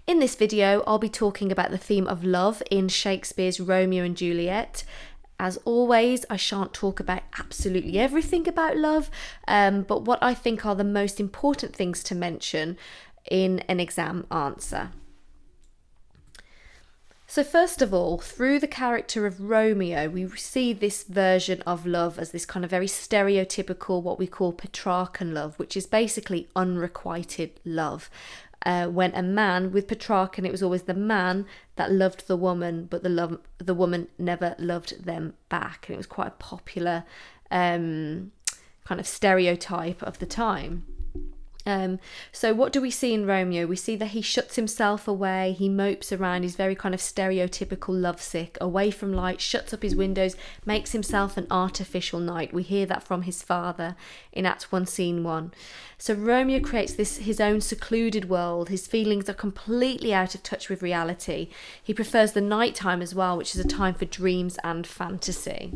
In this video, I'll be talking about the theme of love in Shakespeare's Romeo and Juliet. As always, I shan't talk about absolutely everything about love, but what I think are the most important things to mention in an exam answer. So first of all, through the character of Romeo, we see this version of love as this kind of very stereotypical, what we call PETRARCHAN love, which is basically unrequited love. When a man, with PETRARCHAN, it was always the man that loved the woman, but the woman never loved them back. And it was quite a popular kind of stereotype of the time. So what do we see in Romeo? We see that he shuts himself away, he mopes around, he's very kind of stereotypical lovesick, away from light, shuts up his windows, makes himself an artificial knight. We hear that from his father in Act 1, Scene 1. So Romeo creates his own secluded world. His feelings are completely out of touch with reality. He prefers the night time as well, which is a time for dreams and fantasy.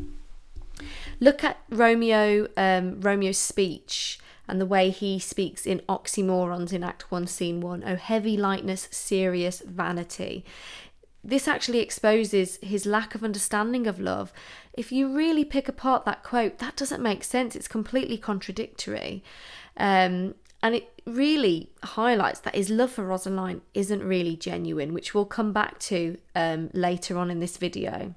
Look at Romeo's speech and the way he speaks in oxymorons in Act 1, Scene 1. Oh, heavy lightness, serious vanity. This actually exposes his lack of understanding of love. If you really pick apart that quote, that doesn't make sense. It's completely contradictory. And it really highlights that his love for Rosaline isn't really genuine, which we'll come back to later on in this video.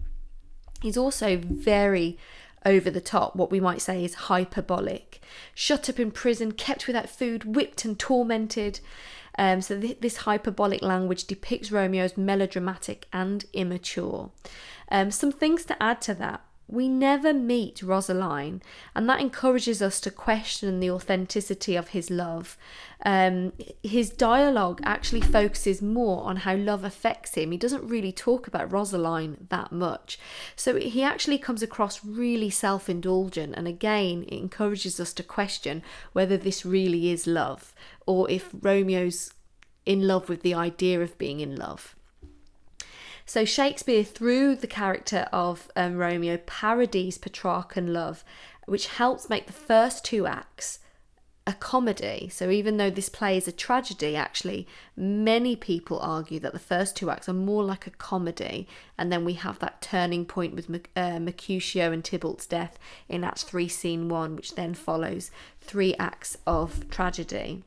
He's also very over the top, what we might say is hyperbolic. Shut up in prison, kept without food, whipped and tormented. So this hyperbolic language depicts Romeo as melodramatic and immature. Some things to add to that. We never meet Rosaline, and that encourages us to question the authenticity of his love. His dialogue actually focuses more on how love affects him. He doesn't really talk about Rosaline that much. So he actually comes across really self-indulgent, and again, it encourages us to question whether this really is love, or if Romeo's in love with the idea of being in love. So Shakespeare, through the character of Romeo, parodies PETRARCHAN love, which helps make the first two acts a comedy. So even though this play is a tragedy, actually, many people argue that the first two acts are more like a comedy. And then we have that turning point with Mercutio and Tybalt's death in Act 3, Scene 1, which then follows 3 acts of tragedy.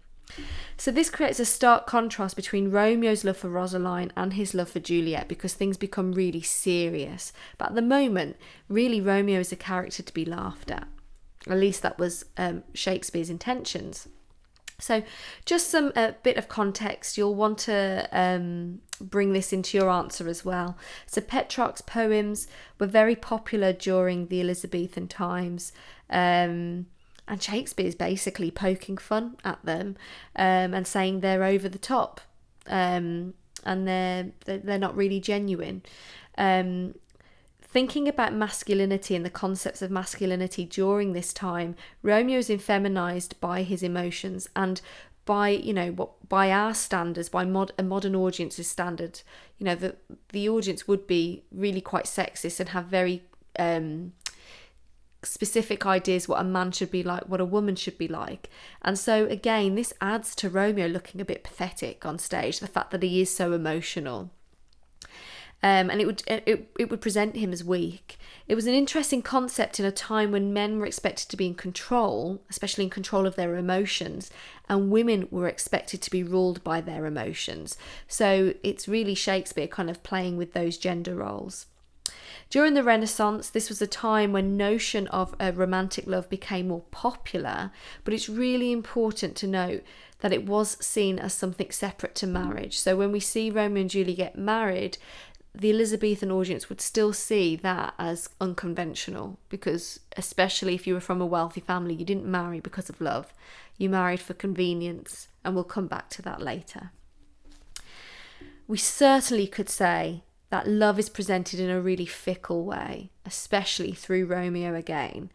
So this creates a stark contrast between Romeo's love for Rosaline and his love for Juliet, because things become really serious. But at the moment, really, Romeo is a character to be laughed at. At least that was Shakespeare's intentions. So just some bit of context, you'll want to bring this into your answer as well. So Petrarch's poems were very popular during the Elizabethan times. And Shakespeare's basically poking fun at them and saying they're over the top and they're not really genuine. Thinking about masculinity and the concepts of masculinity during this time, Romeo is effeminized by his emotions and by our standards, by a modern audience's standard. The audience would be really quite sexist and have very specific ideas what a man should be like, what a woman should be like. And so again, this adds to Romeo looking a bit pathetic on stage, the fact that he is so emotional. And it would present him as weak. It was an interesting concept in a time when men were expected to be in control, especially in control of their emotions, and women were expected to be ruled by their emotions. So it's really Shakespeare kind of playing with those gender roles. During the Renaissance, this was a time when notion of a romantic love became more popular, but it's really important to note that it was seen as something separate to marriage. So when we see Romeo and Juliet get married, the Elizabethan audience would still see that as unconventional, because especially if you were from a wealthy family, you didn't marry because of love. You married for convenience, and we'll come back to that later. We certainly could say that love is presented in a really fickle way, especially through Romeo again.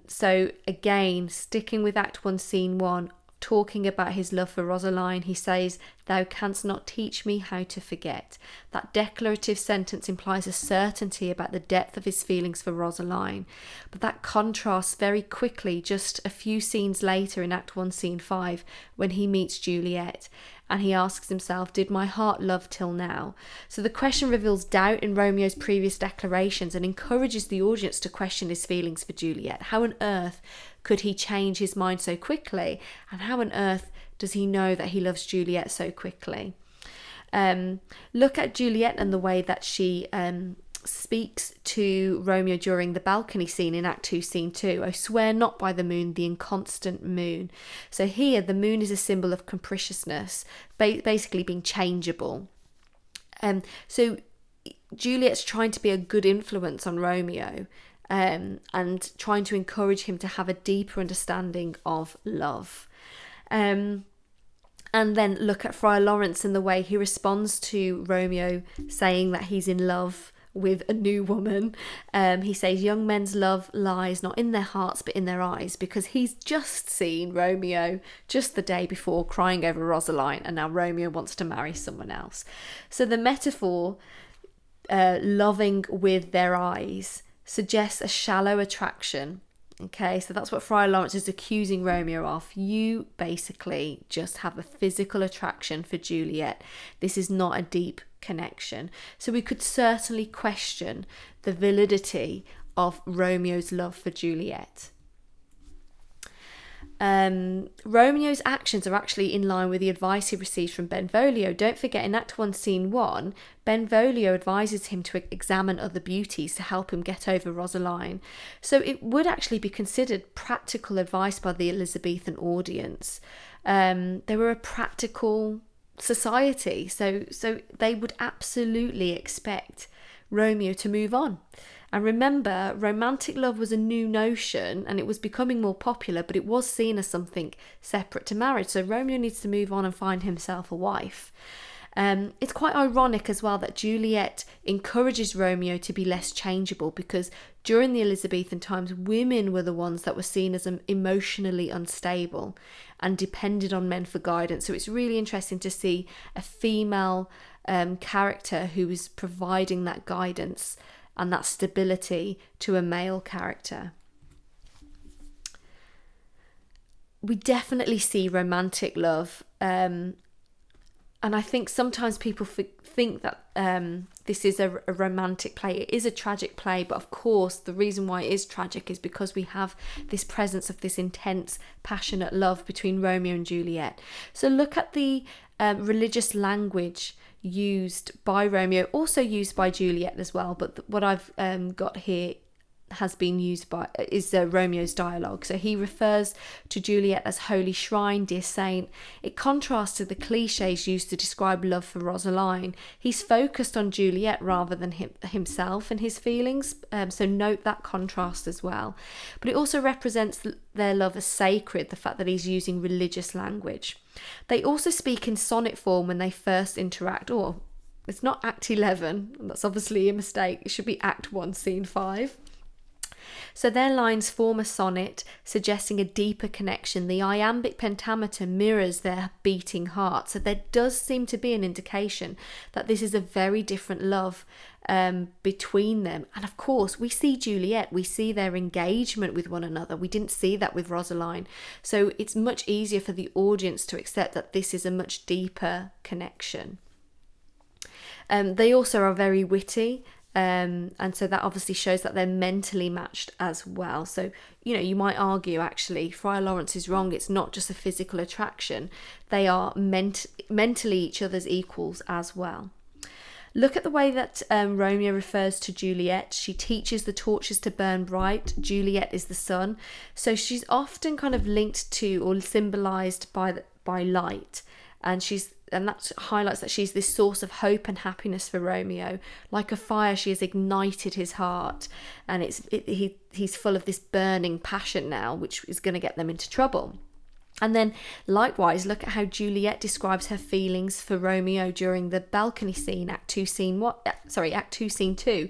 So again, sticking with Act 1, Scene 1, talking about his love for Rosaline, he says, "Thou canst not teach me how to forget." That declarative sentence implies a certainty about the depth of his feelings for Rosaline. But that contrasts very quickly just a few scenes later in Act 1, Scene 5, when he meets Juliet. and he asks himself, did my heart love till now? So the question reveals doubt in Romeo's previous declarations and encourages the audience to question his feelings for Juliet. How on earth could he change his mind so quickly? And how on earth does he know that he loves Juliet so quickly? Look at Juliet and the way that she speaks to Romeo during the balcony scene in Act 2, Scene 2. "I swear not by the moon, the inconstant moon." So here, the moon is a symbol of capriciousness, basically being changeable. So Juliet's trying to be a good influence on Romeo, and trying to encourage him to have a deeper understanding of love. And then look at Friar Lawrence and the way he responds to Romeo saying that he's in love with a new woman. He says, "Young men's love lies not in their hearts but in their eyes," because he's just seen Romeo just the day before crying over Rosaline, and now Romeo wants to marry someone else. So the metaphor, loving with their eyes, suggests a shallow attraction. Okay, so that's what Friar Lawrence is accusing Romeo of. You basically just have a physical attraction for Juliet. This is not a deep connection. So we could certainly question the validity of Romeo's love for Juliet. Romeo's actions are actually in line with the advice he receives from Benvolio. Don't forget, in Act 1, Scene 1, Benvolio advises him to examine other beauties to help him get over Rosaline. So it would actually be considered practical advice by the Elizabethan audience. They were a practical society, so they would absolutely expect Romeo to move on. And remember, romantic love was a new notion and it was becoming more popular, but it was seen as something separate to marriage. So Romeo needs to move on and find himself a wife. It's quite ironic as well that Juliet encourages Romeo to be less changeable, because during the Elizabethan times, women were the ones that were seen as emotionally unstable and depended on men for guidance. So it's really interesting to see a female character who is providing that guidance and that stability to a male character. We definitely see romantic love, and I think sometimes people think that this is a romantic play. It is a tragic play, but of course the reason why it is tragic is because we have this presence of this intense, passionate love between Romeo and Juliet. So look at the religious language used by Romeo, also used by Juliet as well, but what I've got here has been used by is Romeo's dialogue. So he refers to Juliet as holy shrine, dear saint. It contrasts to the cliches used to describe love for Rosaline. He's focused on Juliet rather than himself and his feelings, so note that contrast as well. But it also represents their love as sacred, the fact that he's using religious language. They also speak in sonnet form when they first interact. It's not Act 11, that's obviously a mistake. It should be Act 1, Scene 5. So their lines form a sonnet, suggesting a deeper connection. The iambic pentameter mirrors their beating heart. So there does seem to be an indication that this is a very different love between them. And of course, we see Juliet, we see their engagement with one another. We didn't see that with Rosaline. So it's much easier for the audience to accept that this is a much deeper connection. They also are very witty. And so that obviously shows that they're mentally matched as well. So, you might argue actually Friar Lawrence is wrong. It's not just a physical attraction. They are mentally each other's equals as well. Look at the way that Romeo refers to Juliet. She teaches the torches to burn bright. Juliet is the sun. So she's often kind of linked to or symbolized by light. And that highlights that she's this source of hope and happiness for Romeo. Like a fire, she has ignited his heart, and he's full of this burning passion now, which is going to get them into trouble. And then likewise, look at how Juliet describes her feelings for Romeo during the balcony scene, Act 2, Scene 2.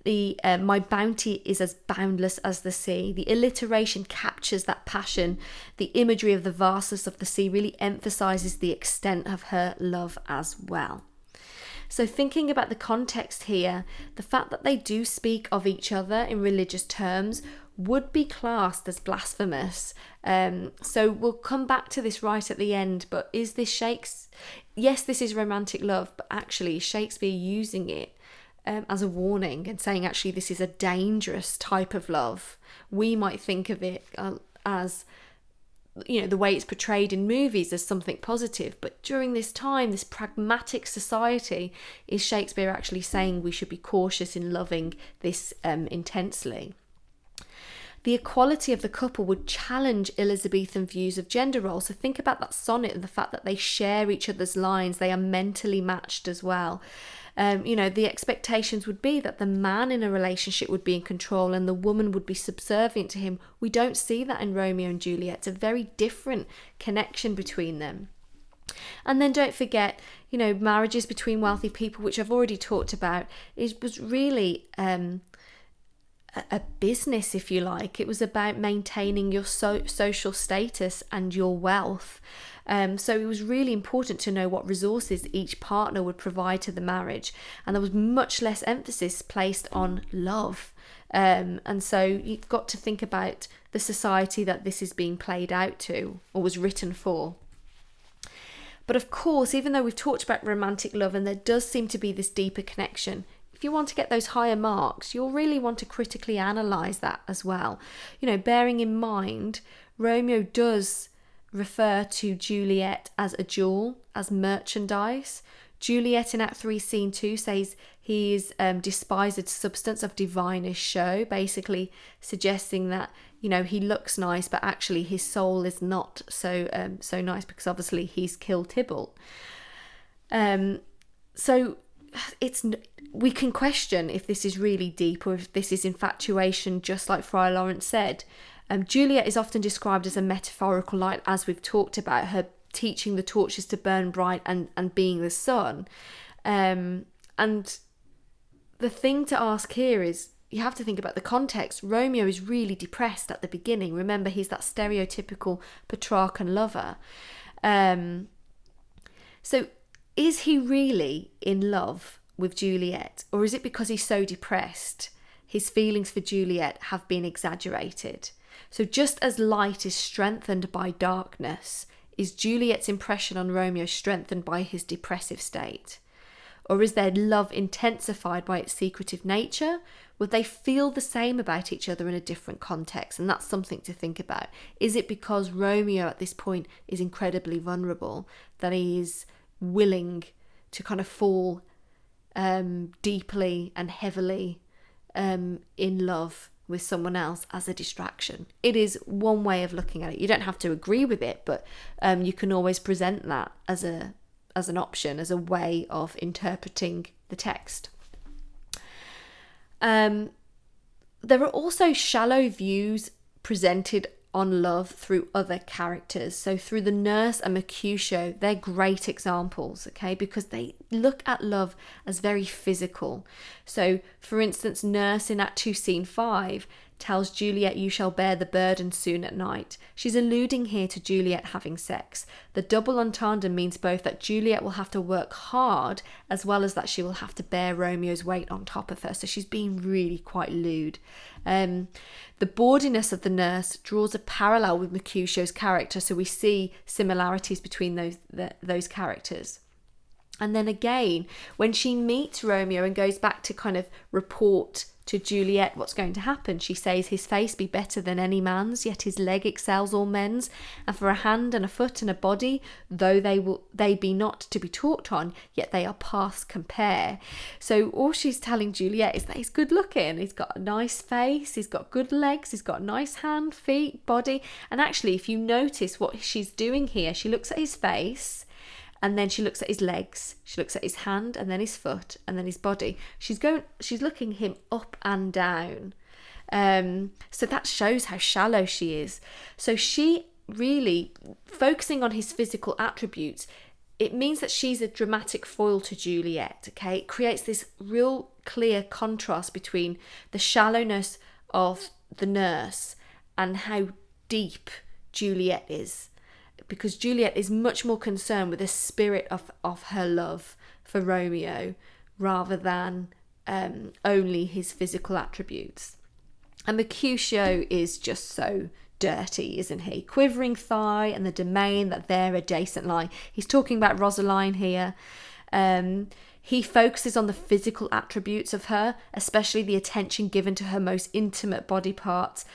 My bounty is as boundless as the sea. The alliteration captures that passion. The imagery of the vastness of the sea really emphasizes the extent of her love as well. So thinking about the context here, the fact that they do speak of each other in religious terms would be classed as blasphemous. So we'll come back to this right at the end, but is yes, this is romantic love, but actually Shakespeare using it as a warning and saying actually this is a dangerous type of love. We might think of it as, you know, the way it's portrayed in movies as something positive, but during this time, this pragmatic society, is Shakespeare actually saying we should be cautious in loving this intensely. The equality of the couple would challenge Elizabethan views of gender roles. So think about that sonnet and the fact that they share each other's lines. They are mentally matched as well. You know, the expectations would be that the man in a relationship would be in control and the woman would be subservient to him. We don't see that in Romeo and Juliet. It's a very different connection between them. And then don't forget, you know, marriages between wealthy people, which I've already talked about, was really a business, if you like. It was about maintaining your social status and your wealth. So it was really important to know what resources each partner would provide to the marriage. And there was much less emphasis placed on love. And so you've got to think about the society that this is being played out to or was written for. But of course, even though we've talked about romantic love and there does seem to be this deeper connection, if you want to get those higher marks, you'll really want to critically analyse that as well. You know, bearing in mind, Romeo does refer to Juliet as a jewel, as merchandise. Juliet in Act 3, Scene 2 says he is despised substance of divinish show, basically suggesting that, you know, he looks nice, but actually his soul is not so nice because obviously he's killed Tybalt. So we can question if this is really deep or if this is infatuation, just like Friar Lawrence said. Juliet is often described as a metaphorical light, as we've talked about, her teaching the torches to burn bright and being the sun. And the thing to ask here is, you have to think about the context. Romeo is really depressed at the beginning. Remember, he's that stereotypical Petrarchan lover. So is he really in love with Juliet, or is it because he's so depressed his feelings for Juliet have been exaggerated? So just as light is strengthened by darkness, is Juliet's impression on Romeo strengthened by his depressive state? Or is their love intensified by its secretive nature? Would they feel the same about each other in a different context? And that's something to think about. Is it because Romeo at this point is incredibly vulnerable that he is willing to kind of fall deeply and heavily in love with someone else as a distraction? It is one way of looking at it. You don't have to agree with it, but you can always present that as an option, as a way of interpreting the text. There are also shallow views presented on love through other characters. So through the nurse and Mercutio, they're great examples, okay, because they look at love as very physical. So for instance, nurse in Act 2, Scene 5 tells Juliet, "You shall bear the burden soon at night." She's alluding here to Juliet having sex. The double entendre means both that Juliet will have to work hard as well as that she will have to bear Romeo's weight on top of her. So she's being really quite lewd. The bawdiness of the nurse draws a parallel with Mercutio's character, so we see similarities between those characters. And then again, when she meets Romeo and goes back to kind of report to Juliet what's going to happen, she says, "His face be better than any man's, yet his leg excels all men's. And for a hand and a foot and a body, though they be not to be talked on, yet they are past compare." So all she's telling Juliet is that he's good looking, he's got a nice face, he's got good legs, he's got a nice hand, feet, body. And actually, if you notice what she's doing here, she looks at his face, and then she looks at his legs, she looks at his hand, and then his foot, and then his body. She's looking him up and down. So that shows how shallow she is. So she really, focusing on his physical attributes, it means that she's a dramatic foil to Juliet, okay? It creates this real clear contrast between the shallowness of the nurse and how deep Juliet is. Because Juliet is much more concerned with the spirit of her love for Romeo rather than only his physical attributes. And Mercutio is just so dirty, isn't he? Quivering thigh and the domain that there adjacent lie. He's talking about Rosaline here. He focuses on the physical attributes of her, especially the attention given to her most intimate body parts.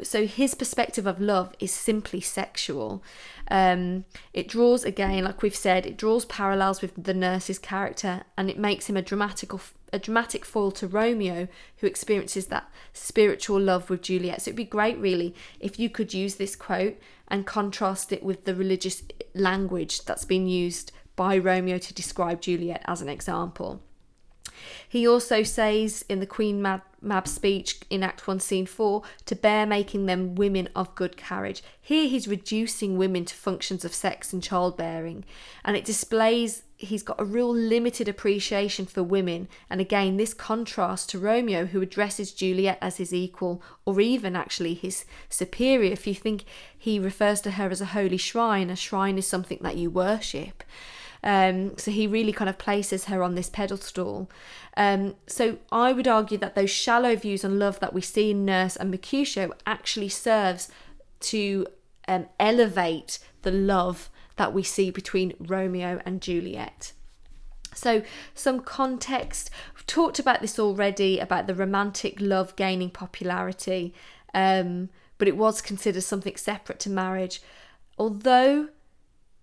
So his perspective of love is simply sexual. It draws, again, like we've said, it draws parallels with the nurse's character, and it makes him a dramatic foil to Romeo, who experiences that spiritual love with Juliet. So it'd be great, really, if you could use this quote and contrast it with the religious language that's been used by Romeo to describe Juliet as an example. He also says in the Queen Mab speech in Act 1, Scene 4, to bear making them women of good carriage. Here he's reducing women to functions of sex and childbearing, and it displays he's got a real limited appreciation for women. And again, this contrasts to Romeo, who addresses Juliet as his equal, or even actually his superior. If you think, he refers to her as a holy shrine. A shrine is something that you worship. So he really kind of places her on this pedestal. So I would argue that those shallow views on love that we see in Nurse and Mercutio actually serves to elevate the love that we see between Romeo and Juliet. So some context. We've talked about this already, about the romantic love gaining popularity, but it was considered something separate to marriage. Although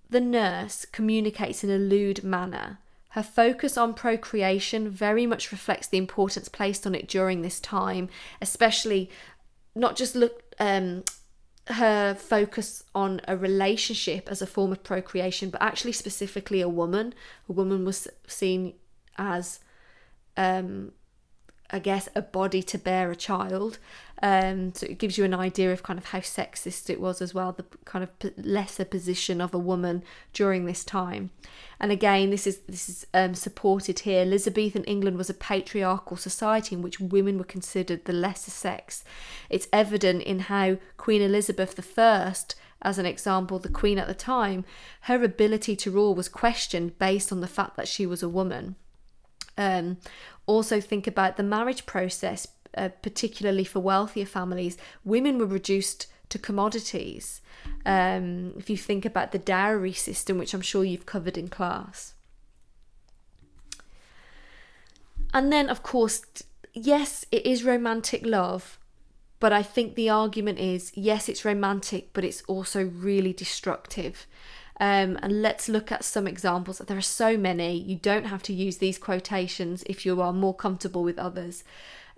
the nurse communicates in a lewd manner, her focus on procreation very much reflects the importance placed on it during this time, especially not just her focus on a relationship as a form of procreation, but actually specifically a woman. A woman was seen as, I guess, a body to bear a child. So it gives you an idea of kind of how sexist it was as well, the kind of lesser position of a woman during this time. And again, this is supported here. Elizabethan England was a patriarchal society in which women were considered the lesser sex. It's evident in how Queen Elizabeth I, as an example, the queen at the time, her ability to rule was questioned based on the fact that she was a woman. Also think about the marriage process, particularly for wealthier families. Women were reduced to commodities. If you think about the dowry system, which I'm sure you've covered in class. And then, of course, yes, it is romantic love, but I think the argument is, yes, it's romantic, but it's also really destructive. And let's look at some examples. There are so many. You don't have to use these quotations if you are more comfortable with others.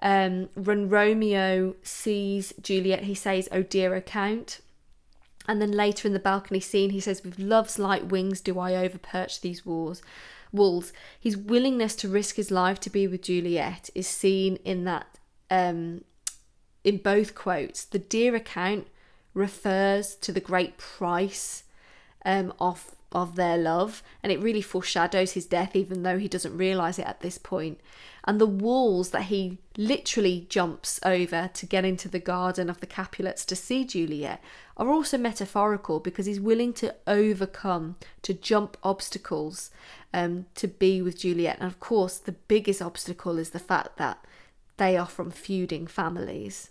When Romeo sees Juliet, he says, "Oh dear, O Count." And then later in the balcony scene, he says, "With love's light wings do I overperch these walls." His willingness to risk his life to be with Juliet is seen in that, in both quotes. The dear account refers to the great price of their love, and it really foreshadows his death, even though he doesn't realise it at this point. And the walls that he literally jumps over to get into the garden of the Capulets to see Juliet are also metaphorical, because he's willing to overcome, to jump obstacles, to be with Juliet. And of course, the biggest obstacle is the fact that they are from feuding families.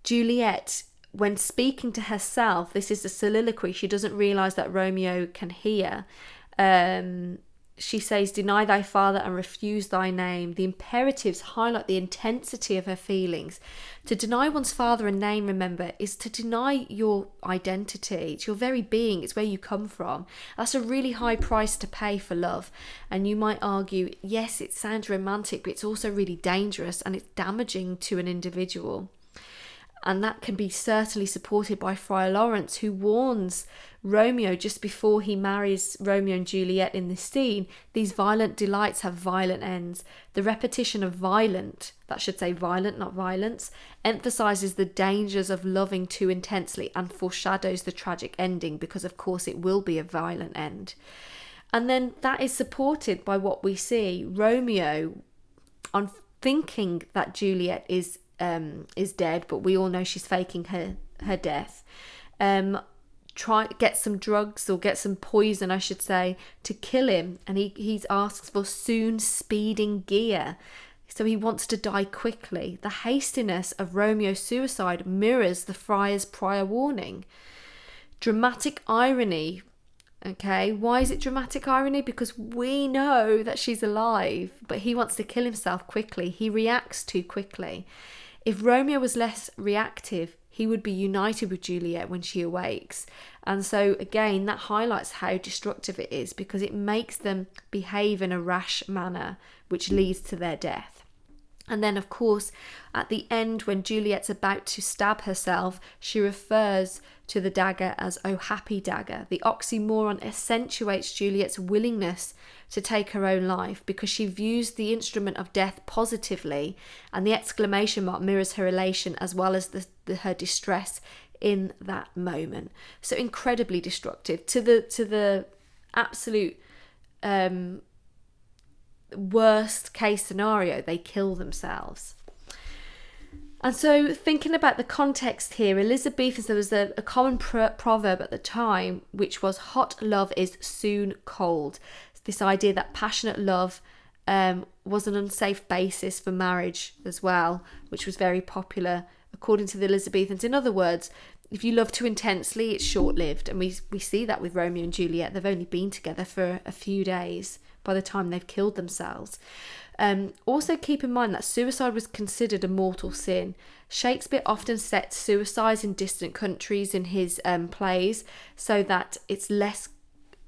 Juliet, when speaking to herself, this is a soliloquy, she doesn't realise that Romeo can hear. She says, "Deny thy father and refuse thy name." The imperatives highlight the intensity of her feelings. To deny one's father and name, remember, is to deny your identity. It's your very being. It's where you come from. That's a really high price to pay for love. And you might argue, yes, it sounds romantic, but it's also really dangerous and it's damaging to an individual. And that can be certainly supported by Friar Lawrence, who warns Romeo just before he marries Romeo and Juliet in this scene. These violent delights have violent ends. The repetition of violent, that should say violent, not violence, emphasises the dangers of loving too intensely and foreshadows the tragic ending, because of course it will be a violent end. And then that is supported by what we see. Romeo, on thinking that Juliet is dead, but we all know she's faking her death, get some drugs, or get some poison, I should say, to kill him. And he asks for soon speeding gear. So he wants to die quickly. The hastiness of Romeo's suicide mirrors the friar's prior warning. Dramatic irony. Okay, why is it dramatic irony? Because we know that she's alive, but he wants to kill himself quickly. He reacts too quickly. If Romeo was less reactive, he would be united with Juliet when she awakes. And so again, that highlights how destructive it is, because it makes them behave in a rash manner, which leads to their death. And then, of course, at the end, when Juliet's about to stab herself, she refers to the dagger as "Oh happy dagger." The oxymoron accentuates Juliet's willingness to take her own life, because she views the instrument of death positively, and the exclamation mark mirrors her elation as well as her distress in that moment. So incredibly destructive to the absolute worst case scenario. They kill themselves. And so thinking about the context here, Elizabethans, there was a common proverb at the time, which was "hot love is soon cold." This idea that passionate love was an unsafe basis for marriage as well, which was very popular according to the Elizabethans. In other words, if you love too intensely, it's short-lived. And we see that with Romeo and Juliet. They've only been together for a few days by the time they've killed themselves. Also keep in mind that suicide was considered a mortal sin. Shakespeare often sets suicides in distant countries in his plays so that it's less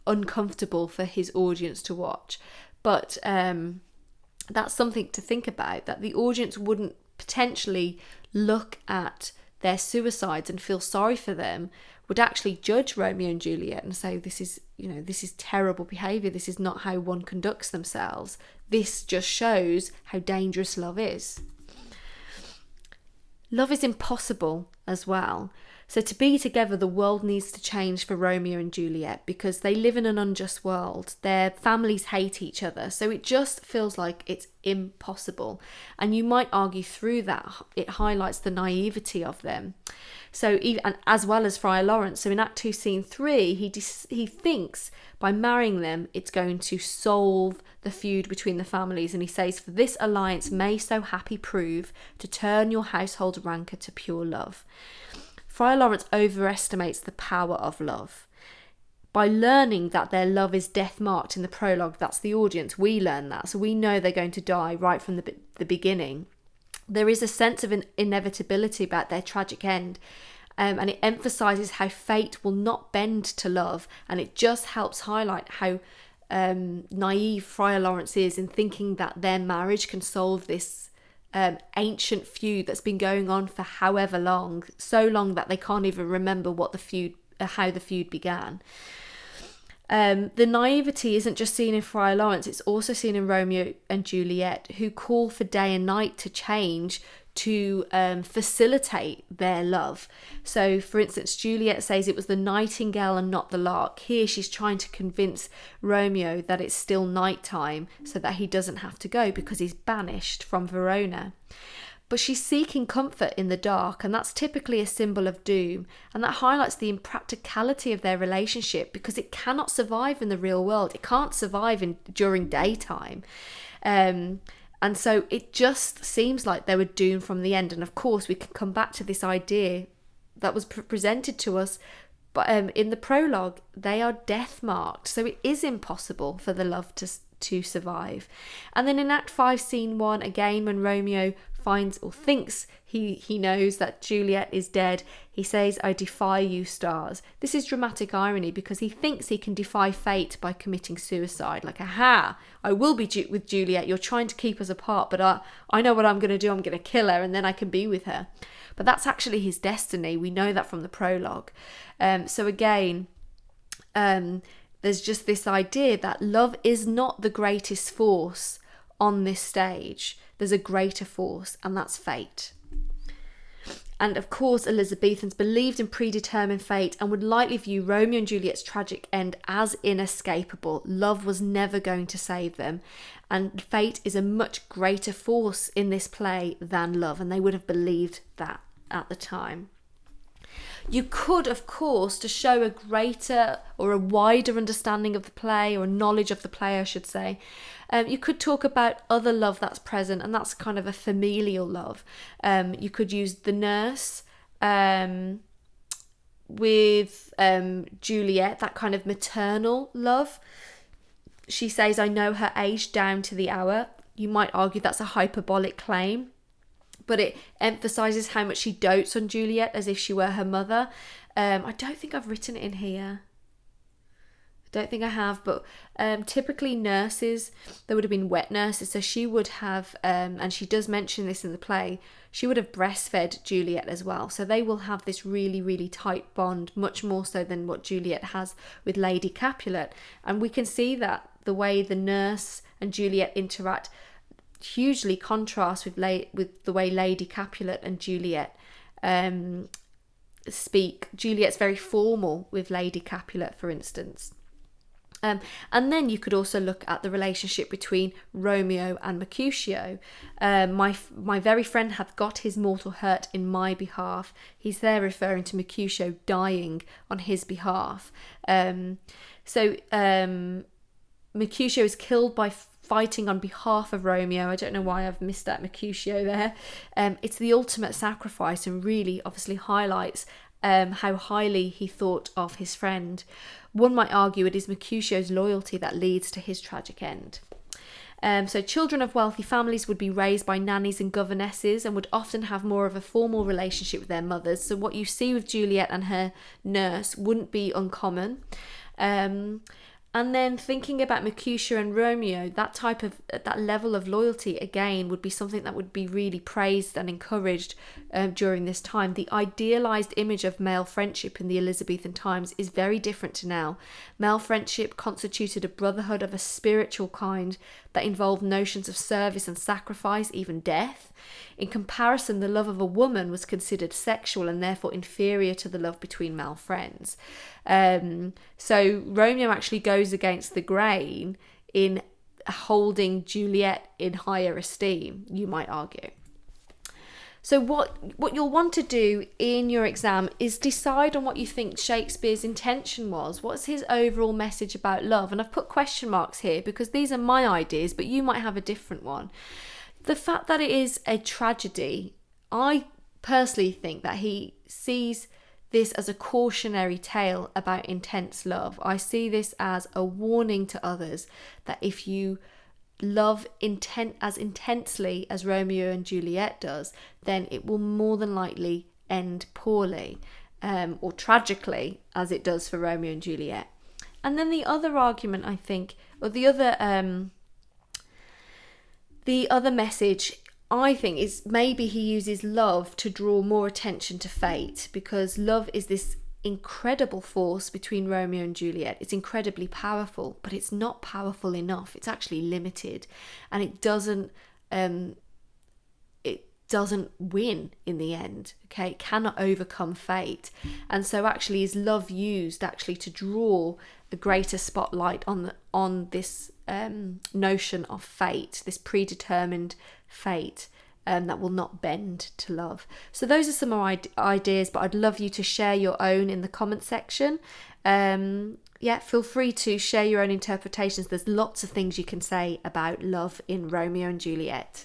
uncomfortable for his audience to watch. But that's something to think about, that the audience wouldn't potentially look at their suicides and feel sorry for them, would actually judge Romeo and Juliet and say, this is terrible behaviour, this is not how one conducts themselves. This just shows how dangerous love is. Love is impossible as well. So to be together, the world needs to change for Romeo and Juliet, because they live in an unjust world. Their families hate each other. So it just feels like it's impossible. And you might argue through that, it highlights the naivety of them. So even, as well as Friar Lawrence. So in Act 2, Scene 3, he thinks by marrying them, it's going to solve the feud between the families. And he says, "For this alliance may so happy prove, to turn your household rancour to pure love." Friar Lawrence overestimates the power of love. By learning that their love is death-marked in the prologue, that's the audience, we learn that. So we know they're going to die right from the beginning. There is a sense of an inevitability about their tragic end. And it emphasises how fate will not bend to love. And it just helps highlight how naive Friar Lawrence is in thinking that their marriage can solve this ancient feud that's been going on for however long, so long that they can't even remember what the feud, how the feud began. The naivety isn't just seen in Friar Lawrence, it's also seen in Romeo and Juliet, who call for day and night to change to facilitate their love. So for instance, Juliet says it was the nightingale and not the lark. Here she's trying to convince Romeo that it's still nighttime so that he doesn't have to go because he's banished from Verona. But she's seeking comfort in the dark, and that's typically a symbol of doom. And that highlights the impracticality of their relationship, because it cannot survive in the real world. It can't survive during daytime. And so it just seems like they were doomed from the end. And of course, we can come back to this idea that was presented to us, but in the prologue, they are death marked. So it is impossible for the love to survive. And then in Act 5, Scene 1, again, when Romeo finds or thinks he knows that Juliet is dead, he says, "I defy you, stars." This is dramatic irony, because he thinks he can defy fate by committing suicide. Like, aha, I will be with Juliet. You're trying to keep us apart, but I know what I'm going to do. I'm going to kill her and then I can be with her. But that's actually his destiny. We know that from the prologue. So again, there's just this idea that love is not the greatest force on this stage. There's a greater force, and that's fate. And of course, Elizabethans believed in predetermined fate and would likely view Romeo and Juliet's tragic end as inescapable. Love was never going to save them, and fate is a much greater force in this play than love, and they would have believed that at the time. You could, of course, to show a greater or a wider understanding of the play, or knowledge of the play, I should say, you could talk about other love that's present, and that's kind of a familial love. You could use the nurse with Juliet, that kind of maternal love. She says, I know her age down to the hour. You might argue that's a hyperbolic claim, but it emphasises how much she dotes on Juliet as if she were her mother. I don't think I've written it in here. I don't think I have, but typically nurses, there would have been wet nurses, so she would have, and she does mention this in the play, she would have breastfed Juliet as well. So they will have this really, really tight bond, much more so than what Juliet has with Lady Capulet. And we can see that the way the nurse and Juliet interact hugely contrasts with the way Lady Capulet and Juliet speak. Juliet's very formal with Lady Capulet, for instance. And then you could also look at the relationship between Romeo and Mercutio. My very friend hath got his mortal hurt in my behalf. He's there referring to Mercutio dying on his behalf. Mercutio is killed by fighting on behalf of Romeo. I don't know why I've missed that Mercutio there. It's the ultimate sacrifice, and really obviously highlights how highly he thought of his friend. One might argue it is Mercutio's loyalty that leads to his tragic end. So children of wealthy families would be raised by nannies and governesses, and would often have more of a formal relationship with their mothers. So what you see with Juliet and her nurse wouldn't be uncommon. And then thinking about Mercutio and Romeo, that level of loyalty again would be something that would be really praised and encouraged during this time. The idealised image of male friendship in the Elizabethan times is very different to now. Male friendship constituted a brotherhood of a spiritual kind that involved notions of service and sacrifice, even death. In comparison, the love of a woman was considered sexual and therefore inferior to the love between male friends. So Romeo actually goes against the grain in holding Juliet in higher esteem, you might argue. So what you'll want to do in your exam is decide on what you think Shakespeare's intention was. What's his overall message about love? And I've put question marks here because these are my ideas, but you might have a different one. The fact that it is a tragedy, I personally think that he sees this as a cautionary tale about intense love. I see this as a warning to others that if you love as intensely as Romeo and Juliet does, then it will more than likely end poorly, or tragically, as it does for Romeo and Juliet. And then the other argument, I think, or the other message, I think, is maybe he uses love to draw more attention to fate, because love is this incredible force between Romeo and Juliet. It's incredibly powerful, but it's not powerful enough. It's actually limited, and it doesn't win in the end. Okay, it cannot overcome fate. And so actually is love used actually to draw a greater spotlight on this notion of fate, this predetermined fate that will not bend to love. So those are some ideas, but I'd love you to share your own in the comment section. Feel free to share your own interpretations. There's lots of things you can say about love in Romeo and Juliet.